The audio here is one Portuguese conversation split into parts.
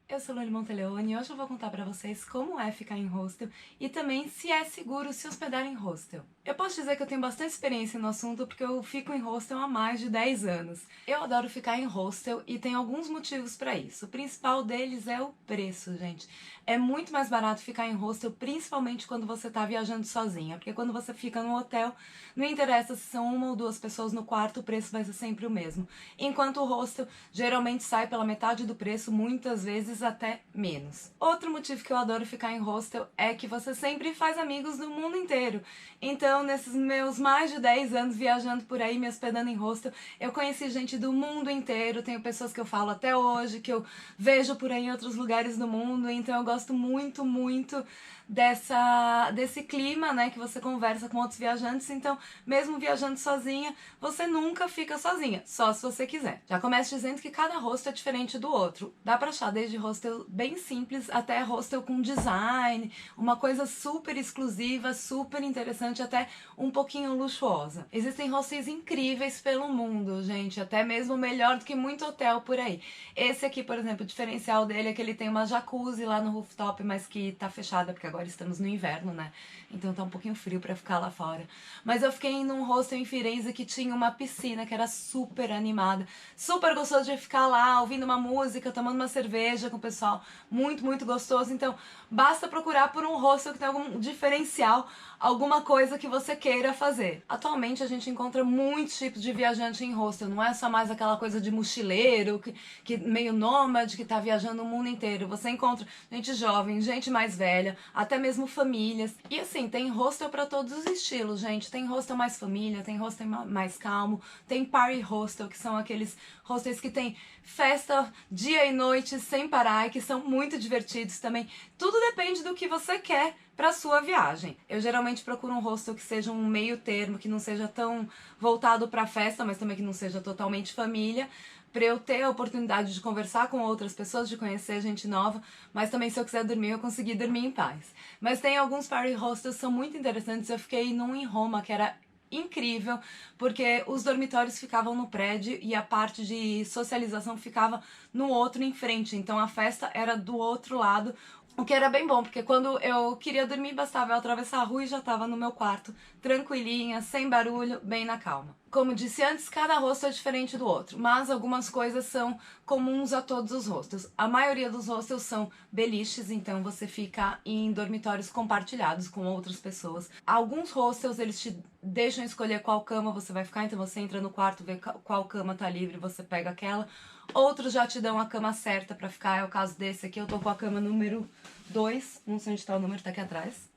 Eu sou Loli Monteleone e hoje eu vou contar pra vocês como é ficar em hostel e também se é seguro se hospedar em hostel. Eu posso dizer que eu tenho bastante experiência no assunto porque eu fico em hostel há mais de 10 anos. Eu adoro ficar em hostel e tem alguns motivos pra isso. O principal deles é o preço, gente. É muito mais barato ficar em hostel, principalmente quando você tá viajando sozinha, porque quando você fica no hotel, não interessa se são uma ou duas pessoas no quarto, o preço vai ser sempre o mesmo. Enquanto o hostel geralmente sai pela metade do preço, muitas vezes até menos. Outro motivo que eu adoro ficar em hostel é que você sempre faz amigos do mundo inteiro. Então, nesses meus mais de 10 anos viajando por aí, me hospedando em hostel, eu conheci gente do mundo inteiro, tenho pessoas que eu falo até hoje, que eu vejo por aí em outros lugares do mundo, então eu gosto muito, muito desse clima, né, que você conversa com outros viajantes, então, mesmo viajando sozinha, você nunca fica sozinha, só se você quiser. Já começo dizendo que cada hostel é diferente do outro. Dá pra achar desde hostel bem simples até hostel com design, uma coisa super exclusiva, super interessante, até um pouquinho luxuosa. Existem hostels incríveis pelo mundo, gente, até mesmo melhor do que muito hotel por aí. Esse aqui, por exemplo, o diferencial dele é que ele tem uma jacuzzi lá no rooftop, mas que tá fechada porque agora estamos no inverno, né? Então tá um pouquinho frio pra ficar lá fora. Mas eu fiquei num hostel em Firenze que tinha uma piscina que era super animada, super gostoso de ficar lá, ouvindo uma música, tomando uma cerveja com o pessoal, muito, muito gostoso. Então, basta procurar por um hostel que tem algum diferencial, alguma coisa que você queira fazer. Atualmente a gente encontra muitos tipos de viajante em hostel, não é só mais aquela coisa de mochileiro, que meio nômade, que tá viajando o mundo inteiro. Você encontra gente jovem, gente mais velha, até mesmo famílias. E assim, tem hostel pra todos os estilos, gente. Tem hostel mais família, tem hostel mais calmo, tem party hostel, que são aqueles hostels que tem festa dia e noite sem parar e que são muito divertidos também. Tudo depende do que você quer para sua viagem. Eu geralmente procuro um hostel que seja um meio termo, que não seja tão voltado para festa, mas também que não seja totalmente família, para eu ter a oportunidade de conversar com outras pessoas, de conhecer gente nova, mas também se eu quiser dormir, eu conseguir dormir em paz. Mas tem alguns party hostels que são muito interessantes. Eu fiquei num em Roma que era incrível, porque os dormitórios ficavam no prédio e a parte de socialização ficava no outro em frente, então a festa era do outro lado, o que era bem bom, porque quando eu queria dormir, bastava eu atravessar a rua e já estava no meu quarto, tranquilinha, sem barulho, bem na calma. Como disse antes, cada hostel é diferente do outro, mas algumas coisas são comuns a todos os hostels. A maioria dos hostels são beliches, então você fica em dormitórios compartilhados com outras pessoas. Alguns hostels, eles te deixam escolher qual cama você vai ficar, então você entra no quarto, vê qual cama tá livre, você pega aquela. Outros já te dão a cama certa pra ficar, é o caso desse aqui. Eu tô com a cama número 2, não sei onde tá o número, tá aqui atrás.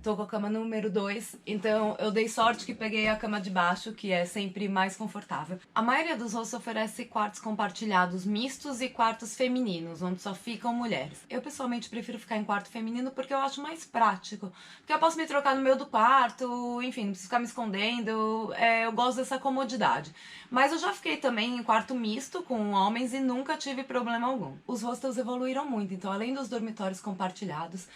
Tô com a cama número 2, então eu dei sorte que peguei a cama de baixo, que é sempre mais confortável. A maioria dos hostels oferece quartos compartilhados mistos e quartos femininos, onde só ficam mulheres. Eu pessoalmente prefiro ficar em quarto feminino porque eu acho mais prático, porque eu posso me trocar no meio do quarto, enfim, não preciso ficar me escondendo, eu gosto dessa comodidade. Mas eu já fiquei também em quarto misto com homens e nunca tive problema algum. Os hostels evoluíram muito, então além dos dormitórios compartilhados,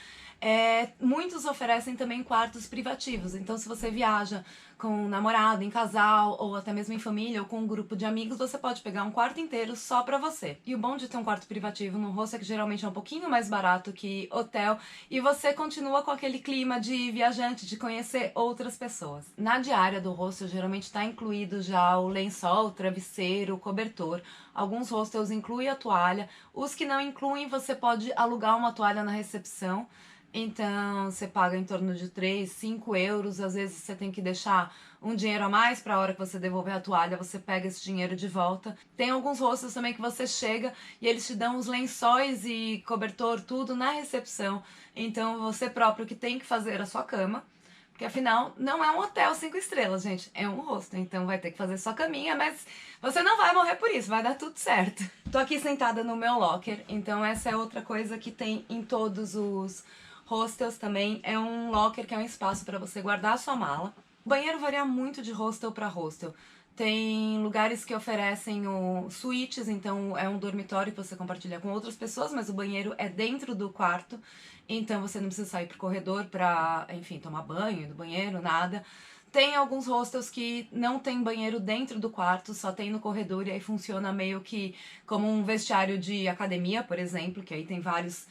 muitos oferecem também quartos privativos, então se você viaja com um namorado, em casal, ou até mesmo em família, ou com um grupo de amigos, você pode pegar um quarto inteiro só pra você. E o bom de ter um quarto privativo no hostel é que geralmente é um pouquinho mais barato que hotel, e você continua com aquele clima de viajante, de conhecer outras pessoas. Na diária do hostel geralmente está incluído já o lençol, o travesseiro, o cobertor. Alguns hostels incluem a toalha, os que não incluem você pode alugar uma toalha na recepção. Então você paga em torno de 3, 5 euros, às vezes você tem que deixar um dinheiro a mais para a hora que você devolver a toalha, você pega esse dinheiro de volta. Tem alguns hostels também que você chega e eles te dão os lençóis e cobertor, tudo na recepção. Então você próprio que tem que fazer a sua cama, porque afinal não é um hotel 5 estrelas, gente, é um hostel, então vai ter que fazer sua caminha, mas você não vai morrer por isso, vai dar tudo certo. Tô aqui sentada no meu locker, então essa é outra coisa que tem em todos os hostels também, é um locker que é um espaço para você guardar a sua mala. O banheiro varia muito de hostel para hostel. Tem lugares que oferecem suítes, então é um dormitório que você compartilha com outras pessoas, mas o banheiro é dentro do quarto, então você não precisa sair pro corredor pra, enfim, tomar banho do banheiro, nada. Tem alguns hostels que não tem banheiro dentro do quarto, só tem no corredor, e aí funciona meio que como um vestiário de academia, por exemplo, que aí tem vários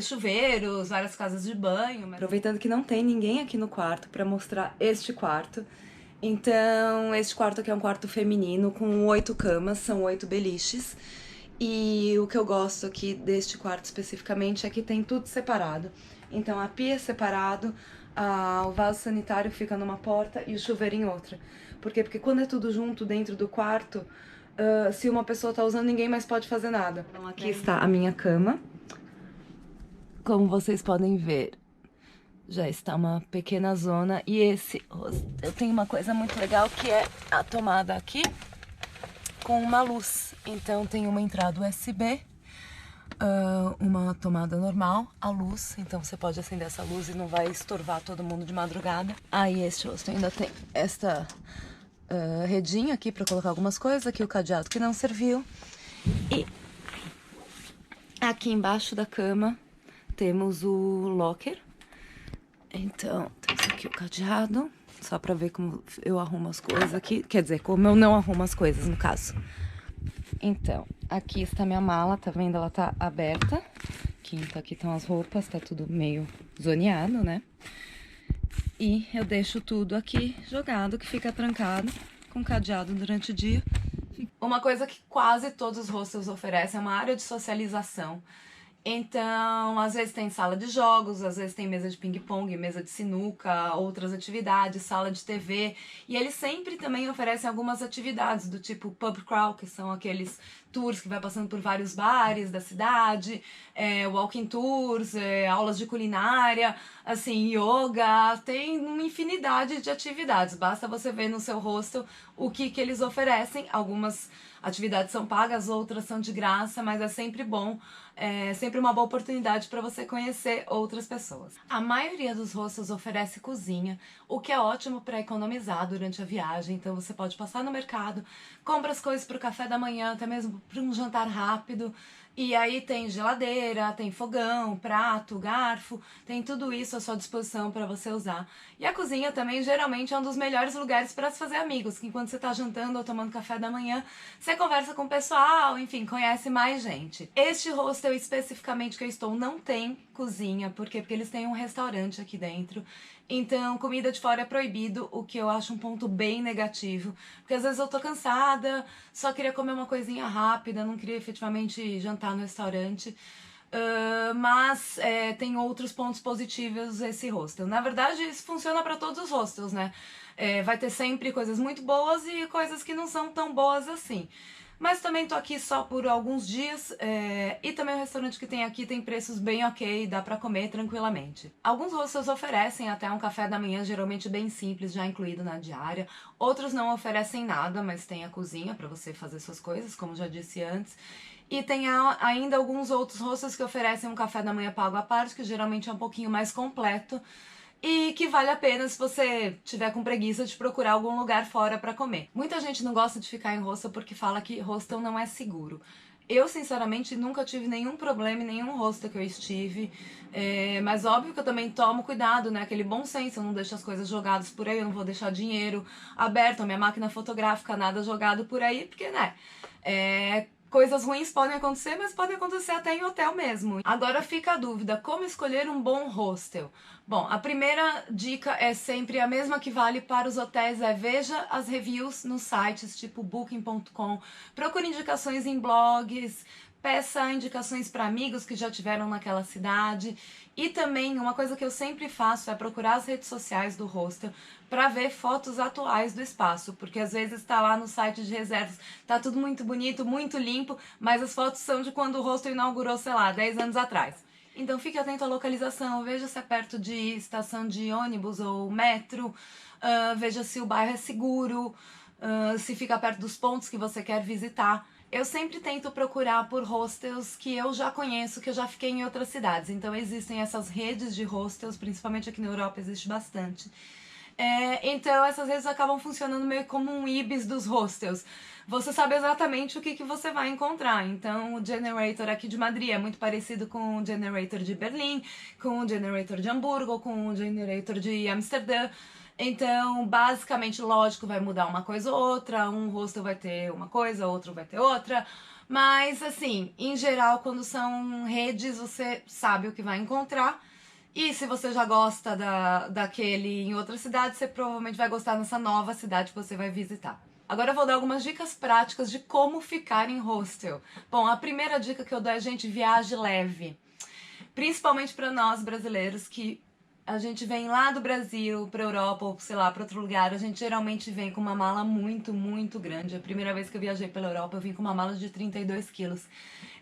chuveiros, várias casas de banho. Aproveitando que não tem ninguém aqui no quarto para mostrar este quarto. Então, este quarto aqui é um quarto feminino com 8 camas, são 8 beliches. E o que eu gosto aqui deste quarto especificamente é que tem tudo separado. Então a pia é separado, o vaso sanitário fica numa porta e o chuveiro em outra. Por quê? Porque quando é tudo junto dentro do quarto, se uma pessoa tá usando, ninguém mais pode fazer nada. Então aqui está a minha cama. Como vocês podem ver, já está uma pequena zona. E eu tenho uma coisa muito legal que é a tomada aqui com uma luz. Então tem uma entrada USB, uma tomada normal, a luz. Então você pode acender essa luz e não vai estorvar todo mundo de madrugada. Aí este hostel ainda tem esta redinha aqui para colocar algumas coisas. Aqui o cadeado que não serviu. E aqui embaixo da cama temos o locker. Então, temos aqui o cadeado, só pra ver como eu arrumo as coisas aqui. Quer dizer, como eu não arrumo as coisas, no caso. Então, aqui está minha mala, tá vendo? Ela tá aberta. Aqui estão as roupas, tá tudo meio zoneado, né? E eu deixo tudo aqui jogado, que fica trancado, com cadeado durante o dia. Uma coisa que quase todos os hostels oferecem é uma área de socialização. Então, às vezes tem sala de jogos, às vezes tem mesa de ping-pong, mesa de sinuca, outras atividades, sala de TV. E eles sempre também oferecem algumas atividades do tipo pub crawl, que são aqueles tours que vai passando por vários bares da cidade, walking tours, aulas de culinária, assim, yoga, tem uma infinidade de atividades. Basta você ver no seu hostel o que eles oferecem. Algumas atividades são pagas, outras são de graça, mas é sempre bom. É sempre uma boa oportunidade para você conhecer outras pessoas. A maioria dos hostels oferece cozinha, o que é ótimo para economizar durante a viagem. Então você pode passar no mercado, compra as coisas para o café da manhã, até mesmo para um jantar rápido. E aí tem geladeira, tem fogão, prato, garfo, tem tudo isso à sua disposição para você usar. E a cozinha também geralmente é um dos melhores lugares para se fazer amigos, que enquanto você está jantando ou tomando café da manhã, você conversa com o pessoal, enfim, conhece mais gente. Este hostel especificamente que eu estou não tem cozinha, por quê? Porque eles têm um restaurante aqui dentro. Então, comida de fora é proibido, o que eu acho um ponto bem negativo. Porque às vezes eu tô cansada, só queria comer uma coisinha rápida, não queria efetivamente jantar no restaurante. Mas tem outros pontos positivos esse hostel. Na verdade, isso funciona para todos os hostels, né? Vai ter sempre coisas muito boas e coisas que não são tão boas assim. Mas também tô aqui só por alguns dias, e também o restaurante que tem aqui tem preços bem ok, dá pra comer tranquilamente. Alguns hostels oferecem até um café da manhã, geralmente bem simples, já incluído na diária. Outros não oferecem nada, mas tem a cozinha pra você fazer suas coisas, como já disse antes. E tem ainda alguns outros hostels que oferecem um café da manhã pago à parte, que geralmente é um pouquinho mais completo. E que vale a pena se você tiver com preguiça de procurar algum lugar fora pra comer. Muita gente não gosta de ficar em hostel porque fala que hostel não é seguro. Eu, sinceramente, nunca tive nenhum problema em nenhum hostel que eu estive. Mas óbvio que eu também tomo cuidado, né? Aquele bom senso, eu não deixo as coisas jogadas por aí, eu não vou deixar dinheiro aberto, a minha máquina fotográfica, nada jogado por aí, porque, né? Coisas ruins podem acontecer, mas podem acontecer até em hotel mesmo. Agora fica a dúvida, como escolher um bom hostel? Bom, a primeira dica é sempre a mesma que vale para os hotéis, veja as reviews nos sites tipo booking.com, procure indicações em blogs, peça indicações para amigos que já tiveram naquela cidade. E também, uma coisa que eu sempre faço é procurar as redes sociais do hostel para ver fotos atuais do espaço, porque às vezes está lá no site de reservas, tá tudo muito bonito, muito limpo, mas as fotos são de quando o hostel inaugurou, sei lá, 10 anos atrás. Então fique atento à localização, veja se é perto de estação de ônibus ou metro, veja se o bairro é seguro, se fica perto dos pontos que você quer visitar. Eu sempre tento procurar por hostels que eu já conheço, que eu já fiquei em outras cidades. Então existem essas redes de hostels, principalmente aqui na Europa existe bastante. Então essas redes acabam funcionando meio como um Ibis dos hostels. Você sabe exatamente o que você vai encontrar. Então o Generator aqui de Madrid é muito parecido com o Generator de Berlim, com o Generator de Hamburgo, com o Generator de Amsterdã. Então, basicamente, lógico, vai mudar uma coisa ou outra, um hostel vai ter uma coisa, outro vai ter outra, mas assim, em geral, quando são redes, você sabe o que vai encontrar. E se você já gosta daquele em outra cidade, você provavelmente vai gostar nessa nova cidade que você vai visitar. Agora eu vou dar algumas dicas práticas de como ficar em hostel. Bom, a primeira dica que eu dou é, gente, viaje leve. Principalmente para nós brasileiros que a gente vem lá do Brasil pra Europa ou, sei lá, pra outro lugar, a gente geralmente vem com uma mala muito, muito grande. A primeira vez que eu viajei pela Europa, eu vim com uma mala de 32 quilos.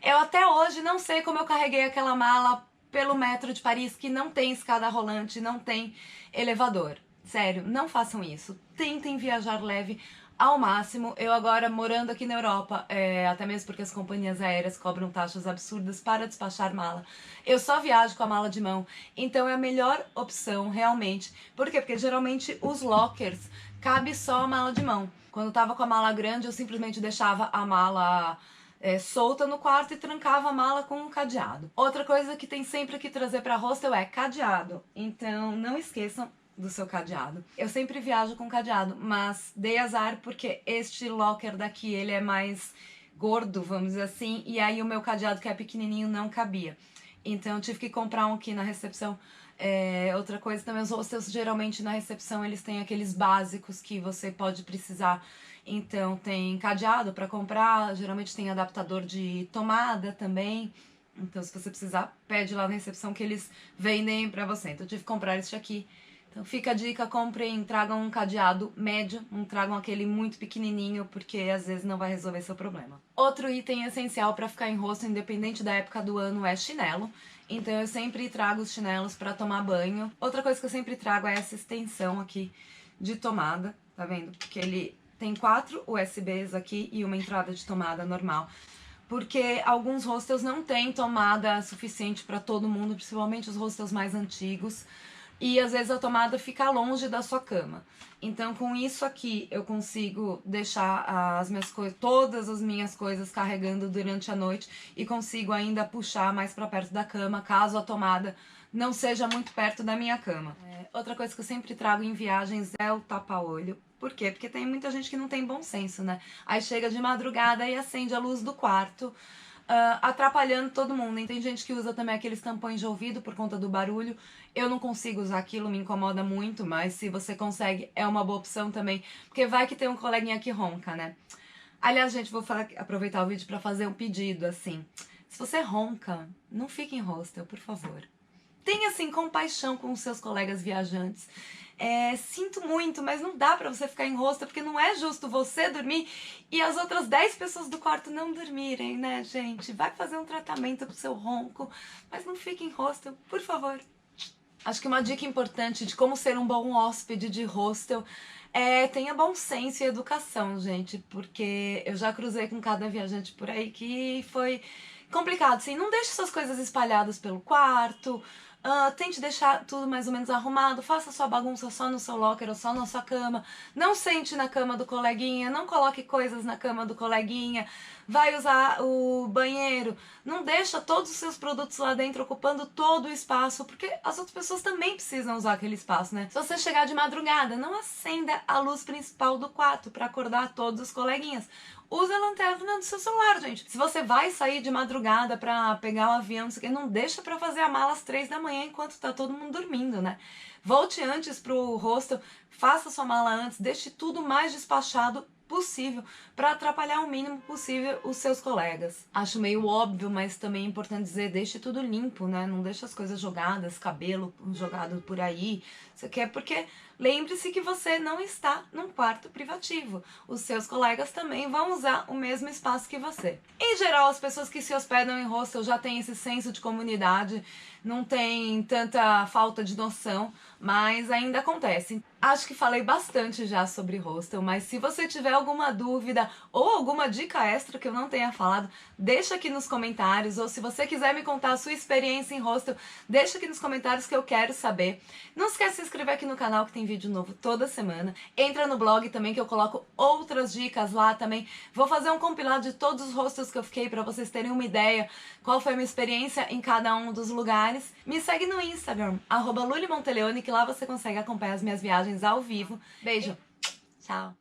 Eu até hoje não sei como eu carreguei aquela mala pelo metro de Paris, que não tem escada rolante, não tem elevador. Sério, não façam isso. Tentem viajar leve ao máximo. Eu agora, morando aqui na Europa, até mesmo porque as companhias aéreas cobram taxas absurdas para despachar mala, eu só viajo com a mala de mão, então é a melhor opção, realmente. Por quê? Porque geralmente os lockers cabe só a mala de mão. Quando eu tava com a mala grande, eu simplesmente deixava a mala solta no quarto e trancava a mala com um cadeado. Outra coisa que tem sempre que trazer para hostel é cadeado. Então não esqueçam do seu cadeado. Eu sempre viajo com cadeado, mas dei azar porque este locker daqui, ele é mais gordo, vamos dizer assim, e aí o meu cadeado, que é pequenininho, não cabia. Então eu tive que comprar um aqui na recepção. Outra coisa também, os hostels geralmente na recepção eles têm aqueles básicos que você pode precisar. Então tem cadeado para comprar, geralmente tem adaptador de tomada também. Então se você precisar, pede lá na recepção que eles vendem pra você. Então eu tive que comprar este aqui. Então fica a dica, comprem, tragam um cadeado médio, não tragam aquele muito pequenininho, porque às vezes não vai resolver seu problema. Outro item essencial para ficar em hostel, independente da época do ano, é chinelo. Então eu sempre trago os chinelos para tomar banho. Outra coisa que eu sempre trago é essa extensão aqui de tomada, tá vendo? Porque ele tem 4 USBs aqui e uma entrada de tomada normal. Porque alguns hostels não têm tomada suficiente para todo mundo, principalmente os hostels mais antigos. E às vezes a tomada fica longe da sua cama. Então com isso aqui eu consigo deixar as minhas coisas, todas as minhas coisas carregando durante a noite e consigo ainda puxar mais para perto da cama, caso a tomada não seja muito perto da minha cama. Outra coisa que eu sempre trago em viagens é o tapa-olho. Por quê? Porque tem muita gente que não tem bom senso, né? Aí chega de madrugada e acende a luz do quarto, atrapalhando todo mundo. E tem gente que usa também aqueles tampões de ouvido por conta do barulho. Eu não consigo usar aquilo, me incomoda muito, mas se você consegue, é uma boa opção também, porque vai que tem um coleguinha que ronca, né? Aliás, gente, vou aproveitar o vídeo para fazer um pedido, assim. Se você ronca, não fique em hostel, por favor. Tenha, assim, compaixão com os seus colegas viajantes. Sinto muito, mas não dá pra você ficar em hostel, porque não é justo você dormir e as outras 10 pessoas do quarto não dormirem, né, gente? Vai fazer um tratamento pro seu ronco, mas não fique em hostel, por favor. Acho que uma dica importante de como ser um bom hóspede de hostel tenha bom senso e educação, gente, porque eu já cruzei com cada viajante por aí que foi complicado, assim, não deixe suas coisas espalhadas pelo quarto, tente deixar tudo mais ou menos arrumado, faça sua bagunça só no seu locker ou só na sua cama, não sente na cama do coleguinha, não coloque coisas na cama do coleguinha, vai usar o banheiro, não deixa todos os seus produtos lá dentro ocupando todo o espaço, porque as outras pessoas também precisam usar aquele espaço, né? Se você chegar de madrugada, não acenda a luz principal do quarto para acordar todos os coleguinhas. Usa a lanterna do seu celular, gente. Se você vai sair de madrugada pra pegar um avião, não deixa pra fazer a mala às 3 da manhã enquanto tá todo mundo dormindo, né? Volte antes pro hostel, faça sua mala antes, deixe tudo mais despachado possível para atrapalhar o mínimo possível os seus colegas. Acho meio óbvio, mas também é importante dizer, deixe tudo limpo, né? Não deixe as coisas jogadas, cabelo jogado por aí, isso aqui porque lembre-se que você não está num quarto privativo. Os seus colegas também vão usar o mesmo espaço que você. Em geral, as pessoas que se hospedam em hostel já têm esse senso de comunidade, não tem tanta falta de noção, mas ainda acontece. Acho que falei bastante já sobre hostel, mas se você tiver alguma dúvida ou alguma dica extra que eu não tenha falado, deixa aqui nos comentários, ou se você quiser me contar a sua experiência em hostel, deixa aqui nos comentários que eu quero saber. Não esquece de se inscrever aqui no canal que tem vídeo novo toda semana. Entra no blog também que eu coloco outras dicas lá também. Vou fazer um compilado de todos os hostels que eu fiquei para vocês terem uma ideia qual foi a minha experiência em cada um dos lugares. Me segue no Instagram, @lulimonteleone, que lá você consegue acompanhar as minhas viagens ao vivo. Beijo, tchau!